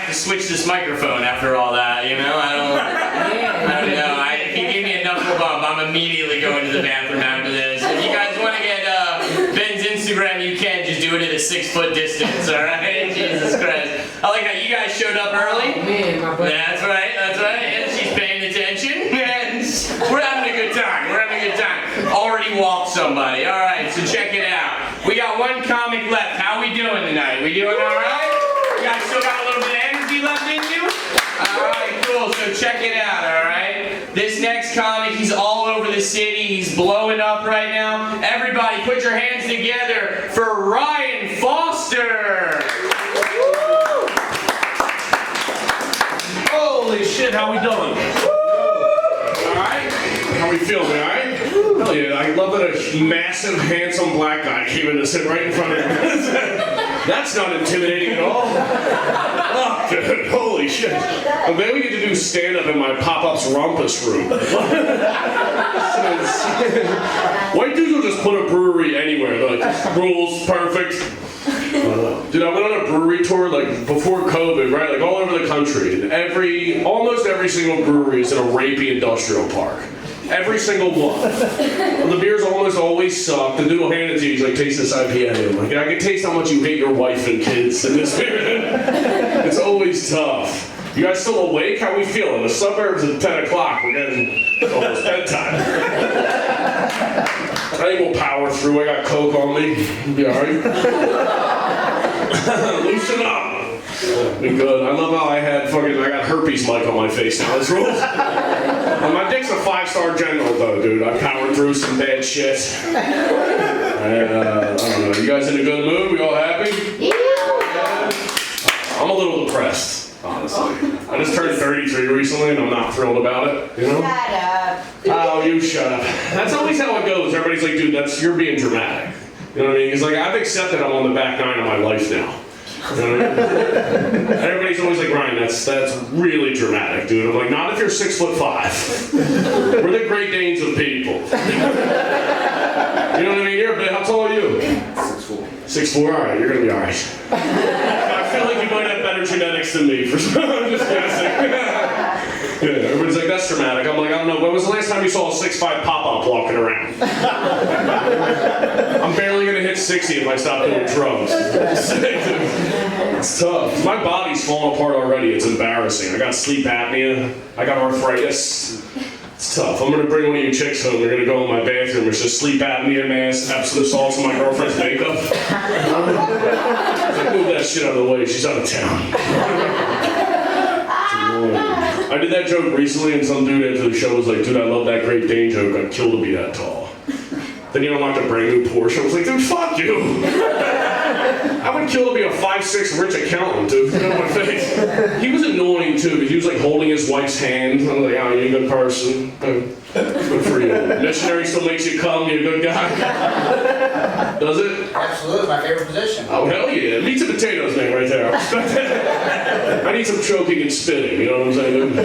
have to switch this microphone after all that, you know? I don't know. If you give me a knuckle bump, I'm immediately going to the bathroom after this. If you guys want to get Ben's Instagram, you can. Just do it at a 6-foot distance, all right? Jesus Christ. I like how you guys showed up early. Oh, man, my buddy. That's right. And she's paying attention. And we're having a good time. Already walked somebody. All right, so check it out. We got one comic left. How we doing tonight? We doing all right? You guys still got a little bit of energy left in you? All right, cool. So check it out, all right? This next comic, he's all over the city. He's blowing up right now. Everybody, put your hands together for Ryan Foster. Holy shit, how we doing? Alright? How we feeling, alright? Hell yeah, I love that a massive, handsome black guy came in to sit right in front of me. That's not intimidating at all. Oh, dude, holy shit. I'm glad we get to do stand-up in my Pop-Up's Rumpus room. White dudes will just put a brewery anywhere. They're like, rules, perfect. Dude, I went on a brewery tour like before COVID, right? Like all over the country. And almost every single brewery is in a rapey industrial park. Every single one. The beers almost always suck. The dude will hand it to you. He's like, taste this IPA. I'm like, I can taste how much you hate your wife and kids in this beer. It's always tough. You guys still awake? How we feeling? The suburbs at 10 o'clock. We're getting almost bedtime. I think we'll power through. I got Coke on me. Be alright. Loosen up. Be good. I love how I got herpes mic on my face now. This rules. My dick's a 5-star general though, dude. I powered through some bad shit. And, I don't know. You guys in a good mood? We all happy? Yeah. I'm a little depressed, honestly. I just turned 33 recently and I'm not thrilled about it, you know? Shut up. Oh, you shut up. That's always how it goes. Everybody's like, dude, you're being dramatic. You know what I mean? Because like, I've accepted I'm on the back nine of my life now. You know what I mean? Everybody's always like, Ryan, that's really dramatic, dude. I'm like, not if you're 6'5". We're the Great Danes of people. You know what I mean? How tall are you? 6'4". 6'4", alright, you're gonna be alright. I feel like you might have better genetics than me for some. I'm just guessing. Yeah, everybody's like, that's dramatic. I'm like, I don't know. When was the last time you saw a 6'5" pop-up walking around? I'm barely gonna hit 60 if I stop doing drugs. It's tough. My body's falling apart already. It's embarrassing. I got sleep apnea. I got arthritis. It's tough. I'm gonna bring one of you chicks home. We're gonna go in my bathroom. It's just sleep apnea mask, Epsom salts, and my girlfriend's makeup. Like, move that shit out of the way. She's out of town. I did that joke recently, and some dude after the show was like, dude, I love that Great Dane joke. I'd kill to be that tall. Then you unlocked a brand new Porsche. I was like, dude, fuck you. I would kill to be a 5'6" rich accountant, dude. Get out of my face. He was annoying, too, because he was like holding his wife's hand. I'm like, oh, you're a good person. Good for you. Missionary still makes you come. You're a good guy. Does it? Absolutely, my favorite position. Oh, hell yeah. Meat and potatoes, man, right there. I need some choking and spitting, you know what I'm saying?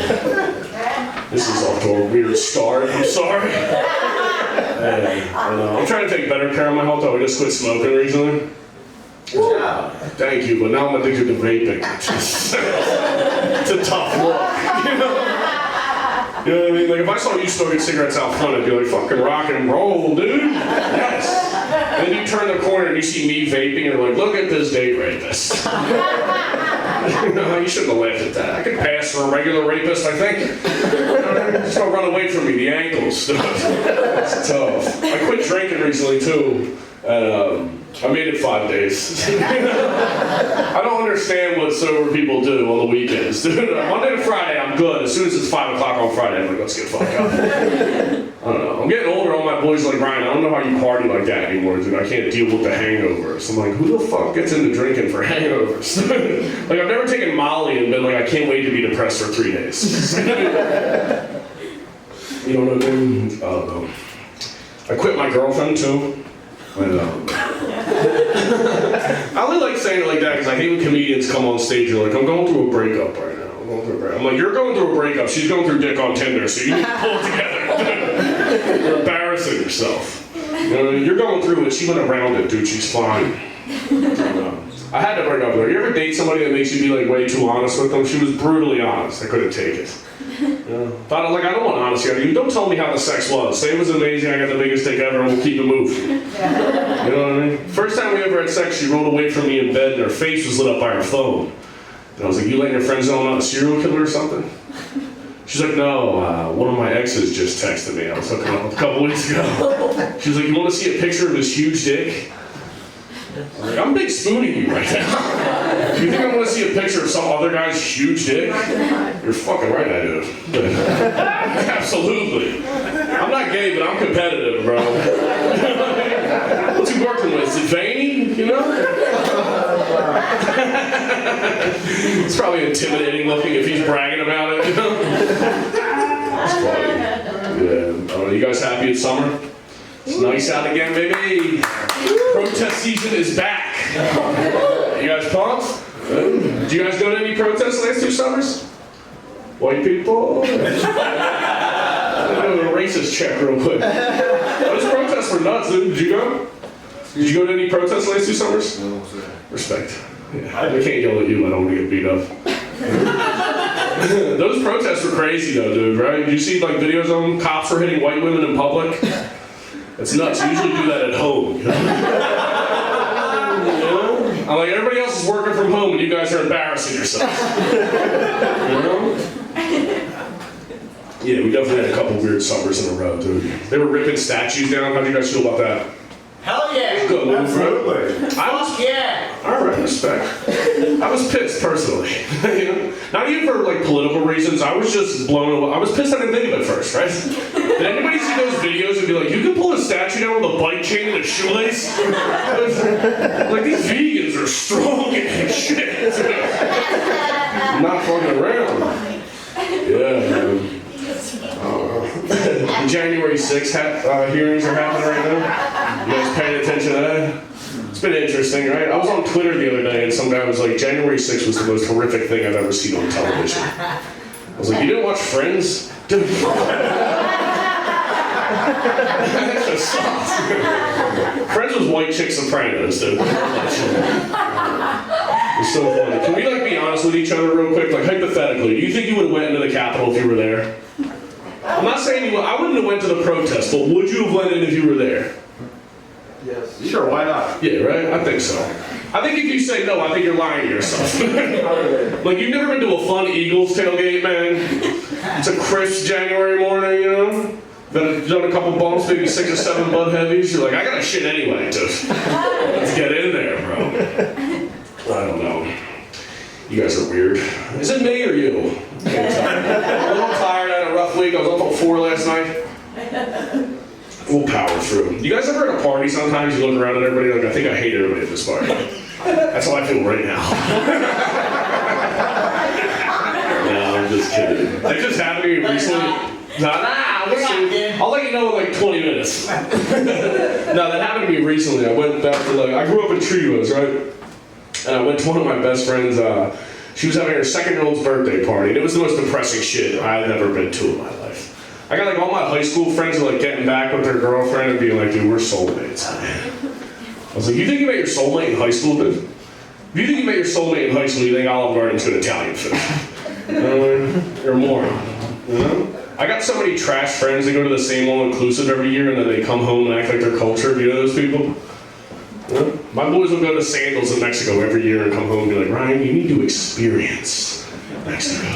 This is off to a weird start. I'm sorry. Hey, I don't know. I'm trying to take better care of my health. I just quit smoking recently. Good job. Thank you, but now I'm addicted to vaping. It's a tough look, you know? You know what I mean? Like, if I saw you smoking cigarettes out front, I'd be like, fucking rock and roll, dude. Yes. And then you turn the corner and you see me vaping and you're like, look at this date rapist. No, you shouldn't have laughed at that. I could pass for a regular rapist, I think. Just don't run away from me, the ankles. It's tough. I quit drinking recently, too. And I made it 5 days. I don't understand what sober people do on the weekends. Monday to Friday, I'm good. As soon as it's 5 o'clock on Friday, I'm like, let's get fucked up. I don't know. I'm getting older. All my boys are like, Ryan, I don't know how you party like that anymore, dude. I can't deal with the hangovers. I'm like, who the fuck gets into drinking for hangovers? Like, I've never taken Molly and been like, I can't wait to be depressed for 3 days. You know what I mean? I don't know. I quit my girlfriend, too. I only like saying it like that because I hate when comedians come on stage and like, I'm going through a breakup right now. I'm like, you're going through a breakup. She's going through dick on Tinder, so you need to pull it together. You're embarrassing yourself. You know, you're going through it. She went around it, dude. She's fine. I had to bring up with her. You ever date somebody that makes you be like way too honest with them? She was brutally honest. I couldn't take it. Thought like, I don't want honesty out of you. Don't tell me how the sex was. Say it was amazing. I got the biggest dick ever, and we'll keep it moving. You know what I mean? First time we ever had sex, she rolled away from me in bed, and her face was lit up by her phone. And I was like, "You letting your friends know I'm not a serial killer or something?" She's like, "No, one of my exes just texted me. I was hooking up a couple weeks ago." She was like, "You want to see a picture of his huge dick?" I'm like, "I'm big spooning you right now. You think I want to see a picture of some other guy's huge dick?" You're fucking right, I do. Absolutely. I'm not gay, but I'm competitive, bro. What's he working with? Is it veiny? You know? It's probably intimidating looking if he's bragging about it, you know? It's funny. Yeah. You guys happy it's summer? It's nice out again, baby. Protest season is back. You guys pumped? Did you guys go to any protests last 2 summers? White people? Let me do a racist check real quick. Those protests were nuts, dude. Did you go? Did you go to any protests last 2 summers? No, sir. Respect. Yeah, I can't yell at you, I don't want to get beat up. Those protests were crazy though, dude, right? Did you see like videos of them? Cops were hitting white women in public? It's nuts. You usually do that at home. You know? I'm like, everybody else is working from home and you guys are embarrassing yourselves. You know? Yeah, we definitely had a couple weird summers in a row, dude. They were ripping statues down. How do you guys feel about that? Hell yeah! Good move, Absolutely. Fuck yeah! Alright, respect. I was pissed, personally. You know? Not even for, like, political reasons. I was just blown away. I was pissed I didn't think of it first, right? Did anybody see those videos and be like, you can pull a statue down with a bike chain and a shoelace? Like, these vegans are strong as shit. I'm not fucking around. Yeah, man. The January 6th hearings are happening right now. You guys paying attention to that? It's been interesting, right? I was on Twitter the other day and some guy was like, January 6th was the most horrific thing I've ever seen on television. I was like, you didn't watch Friends? Dude. That just sucks. Friends was white chick Sopranos, dude. It's so funny. Can we like be honest with each other real quick? Like hypothetically, do you think you would have went into the Capitol if you were there? I'm not saying you would. I wouldn't have went to the protest, but would you have went in if you were there? Yes. Sure, why not? Yeah, right? I think so. I think if you say no, I think you're lying to yourself. Like, you've never been to a fun Eagles tailgate, man? It's a crisp January morning, you know? Then done a couple bumps, maybe 6 or 7 Bud Heavies. You're like, I gotta shit anyway, just let's get in there, bro. I don't know. You guys are weird. Is it me or you? I'm a little tired, I had a rough week. I was up till 4 last night. We'll power through. You guys ever at a party sometimes you look around at everybody like, I think I hate everybody at this party. That's how I feel right now. No, I'm just kidding. That just happened to me recently. I'll let you know in like 20 minutes. No, that happened to me recently. I went back to I grew up in Trevos, right? And I went to one of my best friends, she was having her 2nd-year-old's birthday party, and it was the most depressing shit I've ever been to in my life. I got like all my high school friends are like getting back with their girlfriend and being like, dude, we're soulmates, man. I was like, you think you met your soulmate in high school, dude? If you think you met your soulmate in high school, you think Olive Garden's good Italian food. You're a moron, you know? I got so many trash friends that go to the same all-inclusive every year and then they come home and act like they're cultured. You know those people? Yeah. My boys will go to Sandals in Mexico every year and come home and be like, Ryan, you need to experience Mexico.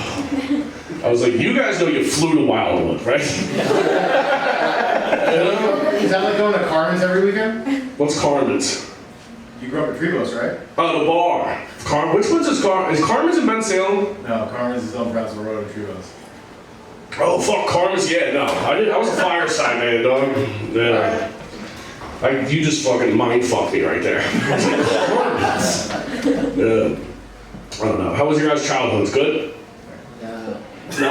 I was like, you guys know you flew to Wildwood, right? Is that like going to Carmen's every weekend? What's Carmen's? You grew up in Trevos, right? Oh, the bar. Which one's is Carmen's? Is Carmen's in Ben Salem? No, Carmen's is on Brownsville Road in Trevos. Oh, fuck, Carmen's, yeah, no. I was a fireside man, dog. Yeah. You just fucking mind fucked me right there. Yeah. I don't know. How was your guys' childhood? Good? No?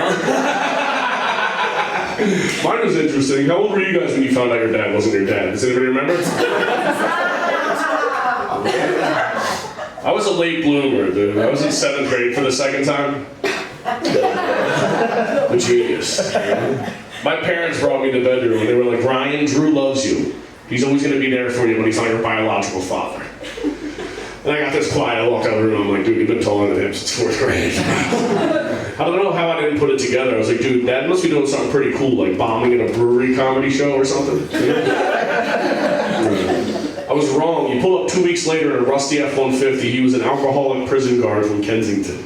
Mine was interesting. How old were you guys when you found out your dad wasn't your dad? Does anybody remember? I was a late bloomer, dude. I was in 7th grade for the 2nd time. A genius. My parents brought me to the bedroom and they were like, Ryan, Drew loves you. He's always going to be there for you, but he's not your biological father. And I got this quiet, I walked out of the room, I'm like, dude, you've been taller than him since 4th grade. I don't know how I didn't put it together. I was like, dude, Dad must be doing something pretty cool, like bombing in a brewery comedy show or something. I was wrong. You pull up 2 weeks later in a rusty F-150, he was an alcoholic prison guard from Kensington.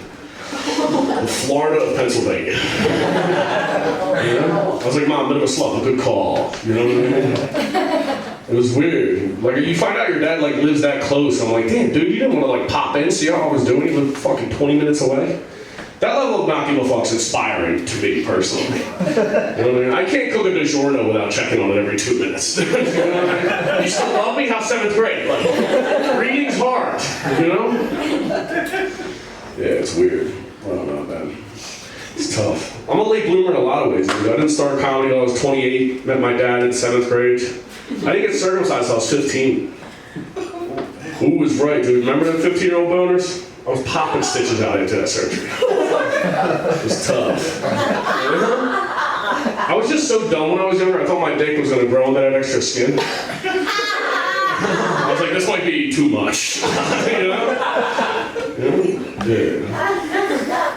In Florida of Pennsylvania. I was like, Mom, bit of a slut, a good call. You know what I mean? It was weird. Like, you find out your dad, like, lives that close. I'm like, damn, dude, you didn't want to, like, pop in, see how I was doing? He lived fucking 20 minutes away. That level of not give a fuck's inspiring to me, personally. You know what I mean? I can't cook a DiGiorno without checking on it every 2 minutes. You know what I mean? You still love me? How's 7th grade? Like, reading's hard, you know? Yeah, it's weird. I don't know, man. It's tough. I'm a late bloomer in a lot of ways, dude. I didn't start comedy until I was 28, met my dad in 7th grade. I didn't get circumcised until I was 15. Who was right, dude? Remember them 15-year-old boners? I was popping stitches out into that surgery. It was tough. I was just so dumb when I was younger, I thought my dick was going to grow into that extra skin. I was like, this might be too much. You know? Yeah.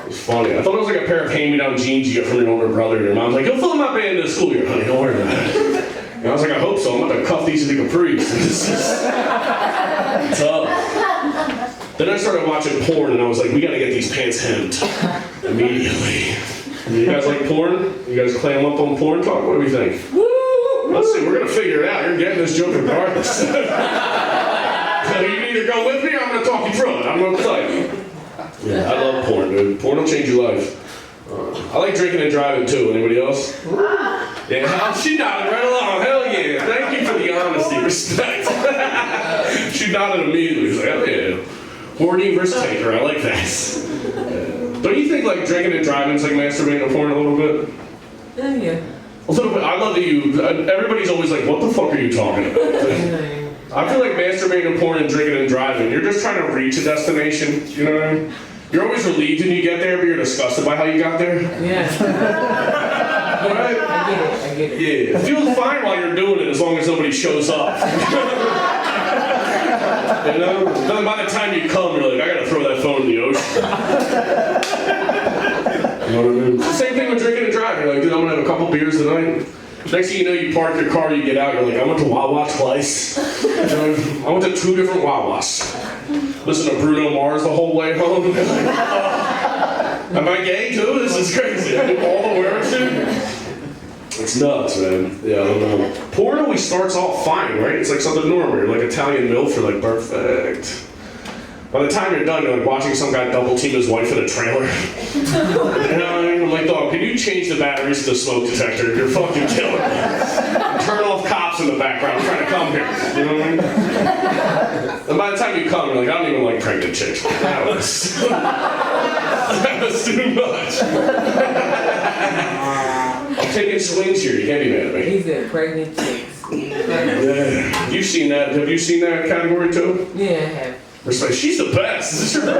It was funny. I thought it was like a pair of hand-me-down jeans you get from your older brother. And your mom's like, you'll fill my band this school year, honey. Don't worry about it. And I was like, I hope so. I'm about to cuff these into capris. This is tough. Then I started watching porn, and I was like, we gotta get these pants hemmed immediately. You guys like porn? You guys clam up on porn talk? What do we think? Let's see, we're gonna figure it out. You're getting this joke regardless. So you can either go with me or I'm gonna talk you through it. I'm gonna tell you. Yeah, I love porn, dude. Porn will change your life. I like drinking and driving too. Anybody else? Yeah, she nodded right along. Hell yeah. Thank you for the honesty. Respect. She nodded immediately. She's like, hell yeah. Horny versus taker. I like that. Don't you think like drinking and driving is like masturbating to porn a little bit? Yeah. A little bit. I love that you. Everybody's always like, "What the fuck are you talking about?" I feel like masturbating to porn and drinking and driving. You're just trying to reach a destination. You know what I mean? You're always relieved when you get there, but you're disgusted by how you got there. Yeah. Right? I get it. Yeah. It feels fine while you're doing it as long as nobody shows up. You know? Then by the time you come, you're like, I gotta throw that phone in the ocean. You know what I mean? It's the same thing with drinking and driving. You're like, dude, I'm gonna have a couple beers tonight. Next thing you know, you park your car, you get out, you're like, I went to Wawa twice. You know, I went to 2 different Wawas. Listen to Bruno Mars the whole way home. Am I gay too? This is crazy. I do all the wearing shit. It's nuts, man. Yeah, I don't know. Porn always starts off fine, right? It's like something normal. You're like Italian MILF, you're like, perfect. By the time you're done, you're like watching some guy double team his wife in a trailer. You know what I mean? I'm like, dog, can you change the batteries to the smoke detector? You're fucking killing me. Turn off cops in the background. I'm trying to come here. You know what I mean? And by the time you come, you're like, I don't even like pregnant chicks. That was too much. I'm taking swings here. You can't be mad at me. He said pregnant chicks. Yeah. You've seen that. Have you seen that category too? Yeah, I have. Respect. She's the best. Is this your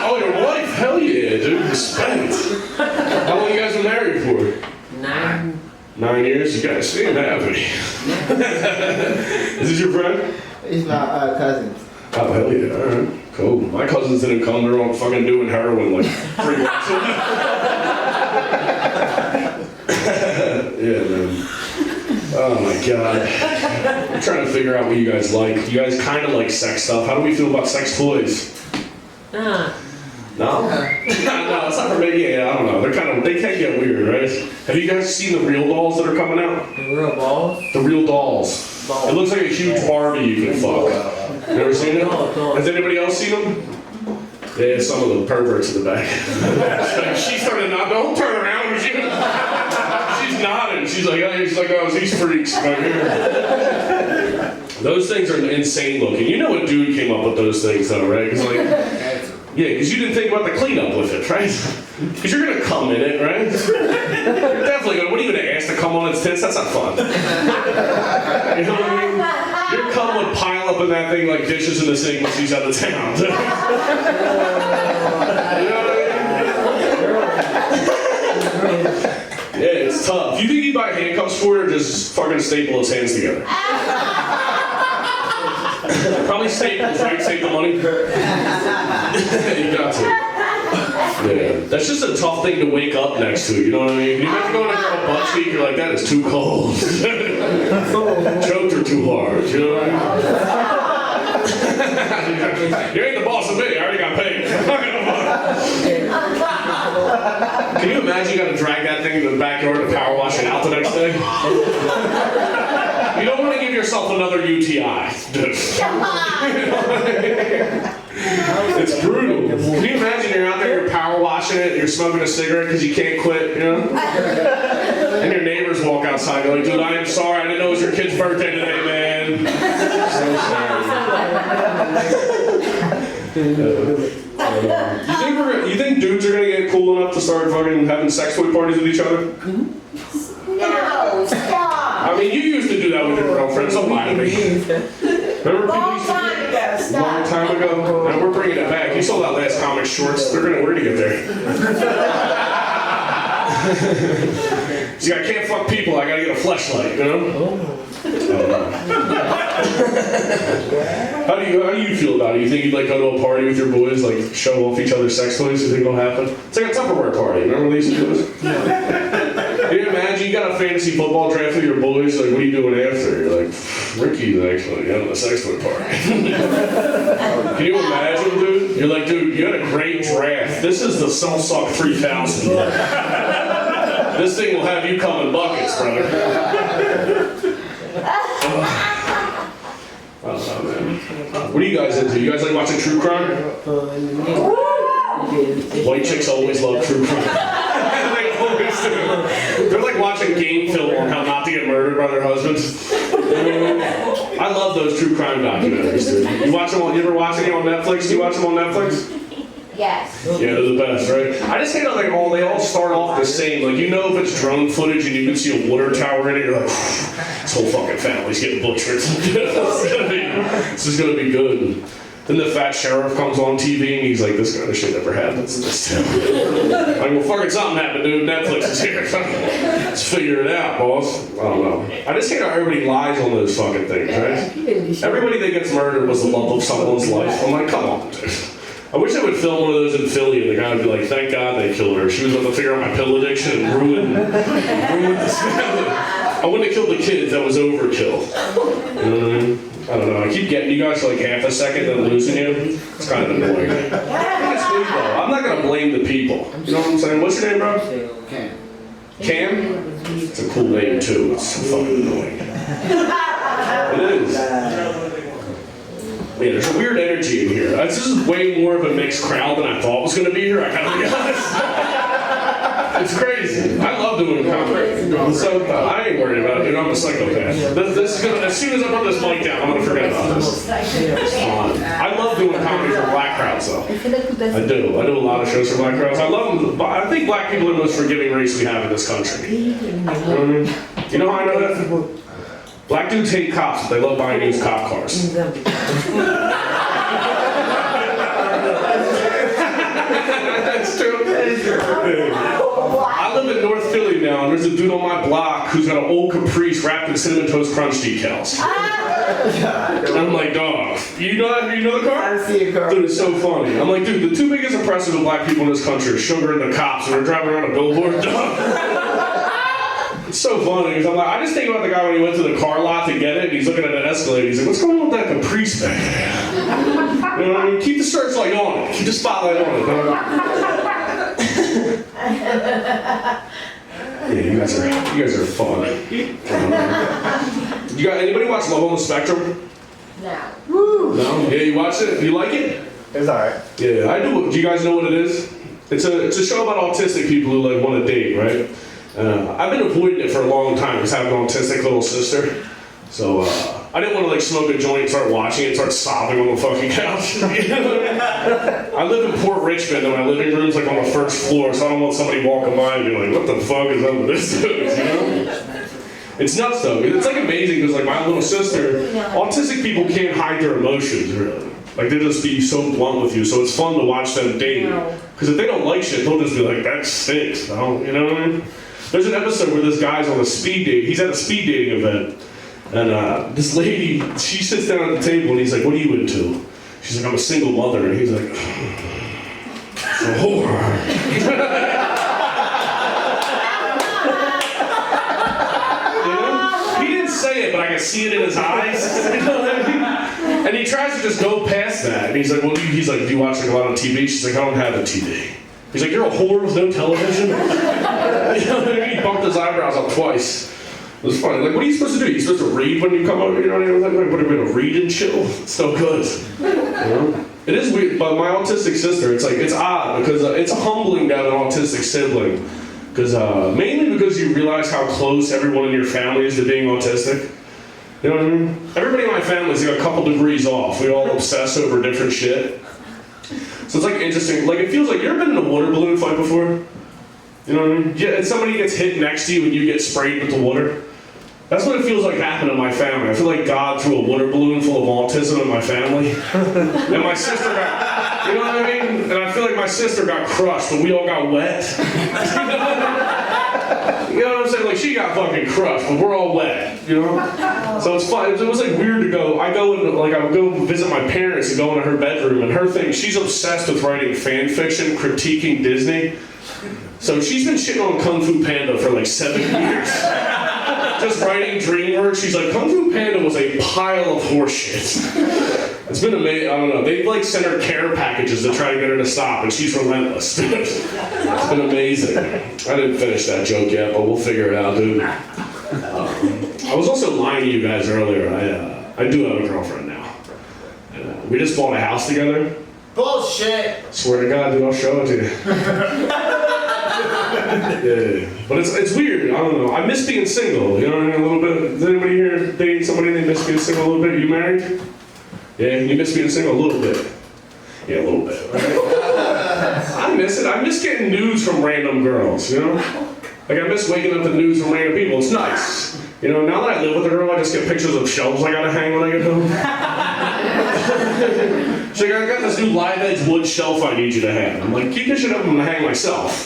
Oh, your wife? Hell yeah, dude. Respect. How long you guys been married for? 9. 9 years? You guys seem happy. Is this your friend? He's my cousin. Oh, hell yeah. All right. Cool. My cousins didn't come. They're all fucking doing heroin like 3 months ago. Yeah, man. Oh my god. I'm trying to figure out what you guys like. You guys kind of like sex stuff. How do we feel about sex toys? No? No, it's not for me. Yeah, I don't know. They can get weird, right? Have you guys seen the real dolls that are coming out? The real balls? The real dolls. It looks like a huge Barbie you can fuck. You ever seen it? Has anybody else seen them? Yeah, some of the perverts in the back. She started not. Don't turn around. She's nodding. She's like, oh, these freaks right here. Those things are insane looking. You know what dude came up with those things though, right? Cause because you didn't think about the cleanup with it, right? Because you're gonna come in it, right? You're definitely gonna. What are you gonna ask to come on its tits? That's not fun. You know what I mean? Your cum would pile up in that thing like dishes in the sink when she's out of town. You know what I mean? Yeah, it's tough. You think he'd buy handcuffs for it or just fucking staple his hands together? Probably Staples, right? Save the money. You got to. Yeah, that's just a tough thing to wake up next to. You know what I mean? You imagine going to a butt cheek, you're like, that is too cold. Choked her too hard. You know what I mean? You ain't the boss of me. I already got paid. Can you imagine you got to drag that thing into the backyard and power wash it out the next day? You don't want to give yourself another UTI. It's brutal. Can you imagine you're out there, you're power washing it, you're smoking a cigarette because you can't quit, you know? And your neighbors walk outside, you're like, dude, I am sorry, I didn't know it was your kid's birthday today, man. So sorry. You think dudes are gonna get cool enough to start fucking having sex toy parties with each other? No, stop. I mean, you used to do that with your girlfriends. Don't lie to me. Remember people used to do that? Long time ago. And we're bringing it back. You saw that last comic shorts. We're gonna get there. See, I can't fuck people. I gotta get a fleshlight, you know? How do you feel about it? You think you'd like go to a party with your boys, like show off each other's sex toys? You think it'll happen? It's like a Tupperware party. Remember when they used to do this? Can you imagine you got a fantasy football draft with your boys? Like, what are you doing after? You're like, Ricky's actually having a sex toy party. Can you imagine, dude? You're like, dude, you had a great draft. This is the Cellsuck 3000. This thing will have you come in buckets, brother. I don't know, man. What are you guys into? You guys like watching true crime? White chicks always love true crime. They always do. They're like watching game film on how not to get murdered by their husbands. I love those true crime documentaries, dude. You watch them on, you ever watch any on Netflix? Do you watch them on Netflix? Yes. Yeah, they're the best, right? I just hate how they all start off the same. Like, you know if it's drone footage and you can see a water tower in it, you're like, this whole fucking family's getting butchered. This is gonna be good. Then the fat sheriff comes on TV and he's like, this kind of shit never happens in this town. Like, well, fucking something happened, dude. Netflix is here. Let's figure it out, boss. I don't know. I just hate how everybody lies on those fucking things, right? Everybody that gets murdered was the love of someone's life. I'm like, come on, dude. I wish they would film one of those in Philly and the guy would be like, thank God they killed her. She was about to figure out my pill addiction and ruin this family. I wouldn't have killed the kids, that was overkill. You know what I mean? I don't know, I keep getting you guys for like half a second, then losing you. It's kind of annoying. I'm not gonna blame the people. You know what I'm saying? What's your name, bro? Cam. Cam? It's a cool name too, it's so fucking annoying. It is. Yeah, there's a weird energy in here. This is way more of a mixed crowd than I thought was going to be here, I gotta be honest. It's crazy. I love doing comedy. So I ain't worried about it, dude. I'm a psychopath. This is gonna, as soon as I put this mic down, I'm going to forget about this. I love doing comedy for black crowds, though. I do. I do a lot of shows for black crowds. I love them. I think black people are the most forgiving race we have in this country. You know what I mean? You know how I know that? Black dudes hate cops, but they love buying used cop cars. That's true. I live in North Philly now, and there's a dude on my block who's got an old Caprice wrapped in Cinnamon Toast Crunch decals. And I'm like, dog, you know the car? I see a car. Dude, it's so funny. I'm like, dude, the two biggest oppressors of black people in this country are sugar and the cops, and they're driving around a billboard, dog. It's so funny because I'm like, I just think about the guy when he went to the car lot to get it, and he's looking at an Escalade. He's like, what's going on with that Caprice back there? You know what I mean? Keep the searchlight on it. Keep the spotlight on it. Yeah, you guys are fun. You got anybody watch Love on the Spectrum? No. No? Yeah, you watch it? You like it? It's alright. Yeah, I do. Do you guys know what it is? It's a show about autistic people who like want to date, right? I've been avoiding it for a long time because I have an autistic little sister. So I didn't want to like smoke a joint and start watching it and start sobbing on the fucking couch. I live in Port Richmond and my living room's like on the first floor, so I don't want somebody walking by and be like, what the fuck is up with this dude, you know? It's nuts though. It's like amazing because like my little sister, autistic people can't hide their emotions really. Like they just be so blunt with you, so it's fun to watch them date. Because if they don't like shit, they'll just be like, that stinks, you know what I mean? There's an episode where this guy's on a speed date. He's at a speed dating event. And this lady, she sits down at the table and he's like, what are you into? She's like, I'm a single mother. And he's like, a whore. He didn't say it, but I can see it in his eyes. You know what I mean? And he tries to just go past that. And he's like, well, he's like, do you watch like a lot on TV? She's like, I don't have a TV. He's like, you're a whore with no television? You know what I mean? He bumped his eyebrows up twice. It was funny. Like, what are you supposed to do? You're supposed to read when you come over? You know what I mean? Like, what are we going to read and chill? It's so good. You know? It is weird, but my autistic sister, it's odd because it's humbling to have an autistic sibling. Because mainly because you realize how close everyone in your family is to being autistic. You know what I mean? Everybody in my family's like a couple degrees off. We all obsess over different shit. So it's like interesting. Like, it feels like, you ever been in a water balloon fight before? You know what I mean? Yeah, and somebody gets hit next to you and you get sprayed with the water. That's what it feels like happened to my family. I feel like God threw a water balloon full of autism in my family. And my sister got, you know what I mean? And I feel like my sister got crushed, but we all got wet. You know what I'm saying? Like, she got fucking crushed, but we're all wet, you know? So it's fun. It was like weird to go. I would go visit my parents and go into her bedroom, and her thing, she's obsessed with writing fan fiction, critiquing Disney. So she's been shitting on Kung Fu Panda for like 7 years. Just writing DreamWorks. She's like, Kung Fu Panda was a pile of horseshit. It's been amazing. I don't know. They've like sent her care packages to try to get her to stop, and she's relentless. It's been amazing. I didn't finish that joke yet, but we'll figure it out, dude. I was also lying to you guys earlier. I do have a girlfriend now. And, we just bought a house together. Bullshit! Swear to God, dude, I'll show it to you. Yeah, but it's weird. I don't know. I miss being single. You know what I mean? A little bit. Does anybody here dating somebody they miss being single a little bit? You married? Yeah, you miss being single a little bit. Yeah, a little bit. Right? I miss it. I miss getting nudes from random girls. You know, like I miss waking up to nudes from random people. It's nice. You know, now that I live with a girl, I just get pictures of shelves I gotta hang when I get home. She's like, I got this new live edge wood shelf I need you to hang. I'm like, keep this shit up, I'm gonna hang myself.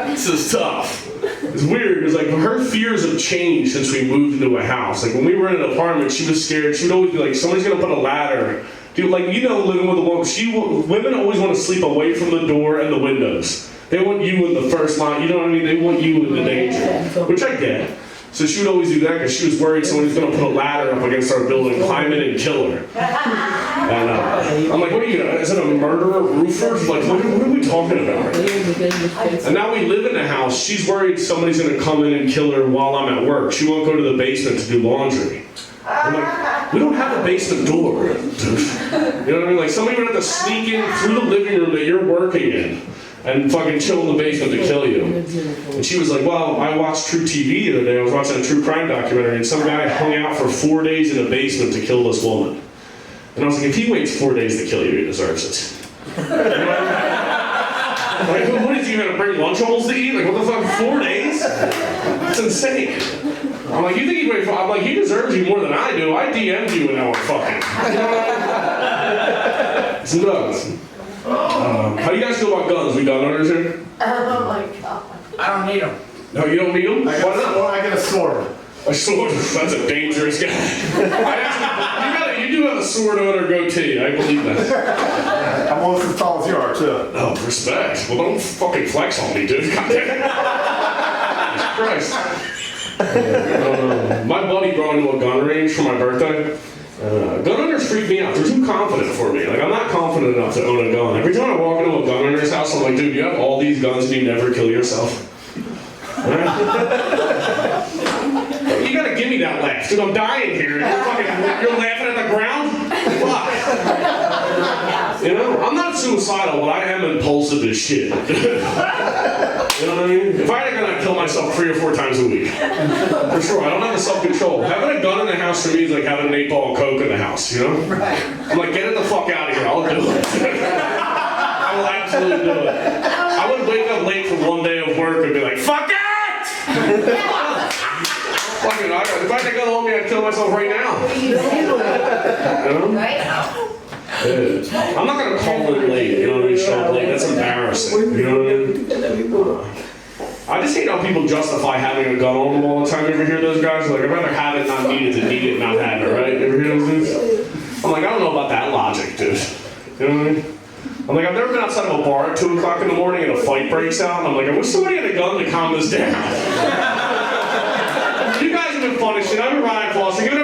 This is tough. It's weird, because like her fears have changed since we moved into a house. Like when we were in an apartment, she was scared. She would always be like, somebody's gonna put a ladder. Dude, like, you know, living with a woman, women always want to sleep away from the door and the windows. They want you in the first line, you know what I mean? They want you in the danger, which I get. So she would always do that because she was worried somebody's going to put a ladder up against our building, climb in and kill her. And I'm like, what are you going to, is it a murderer roofer? Like, what are we talking about? And now we live in the house. She's worried somebody's going to come in and kill her while I'm at work. She won't go to the basement to do laundry. I'm like, we don't have a basement door, dude. You know what I mean? Like, somebody would have to sneak in through the living room that you're working in and fucking chill in the basement to kill you. And she was like, well, I watched True TV the other day. I was watching a true crime documentary, and some guy hung out for 4 days in a basement to kill this woman. And I was like, if he waits 4 days to kill you, he deserves it. You know? Like, what is he gonna bring Lunchables to eat? Like, what the fuck, 4 days? That's insane. I'm like, you think he'd wait for, I'm like, he deserves you more than I do. I DM'd you and now we're fucking. It's nuts. How do you guys feel about guns? We gun owners here? Oh my god. I don't need them. No, you don't need them? Why not? I got a sword. A sword? That's a dangerous guy. You do have a sword owner goatee. I believe that. I'm almost as tall as you are, too. Oh, respect. Well, don't fucking flex on me, dude. God damn it. Jesus Christ. My buddy brought me to a gun range for my birthday. Gun owners freak me out. They're too confident for me. Like, I'm not confident enough to own a gun. Every time I walk into a gun owner's house, I'm like, dude, you have all these guns and you never kill yourself. Right? You gotta give me that laugh, dude. I'm dying here. You're laughing at the ground? Fuck. You know, I'm not suicidal, but I am impulsive as shit. You know what I mean? If I had a gun, I'd kill myself 3 or 4 times a week. For sure. I don't have the self-control. Having a gun in the house for me is like having an 8-ball of Coke in the house, you know? I'm like, get it the fuck out of here. I'll do it. I will absolutely do it. I would wake up late from one day of work and be like, fuck it! Fucking, if I had a gun on me, I'd kill myself right now. You know? Right? Yeah. I'm not gonna call in late, you know what I mean? Show up late. That's embarrassing. You know what I mean? I just hate how people justify having a gun on them all the time. You ever hear those guys? Like, I'd rather have it, not need it, than need it, not have it, right? You ever hear those dudes? I'm like, I don't know about that logic, dude. You know what I mean? I'm like, I've never been outside of a bar at 2 o'clock in the morning and a fight breaks out, and I'm like, I wish somebody had a gun to calm this down. You guys have been funny shit. I've been Ryan Foster. Give it up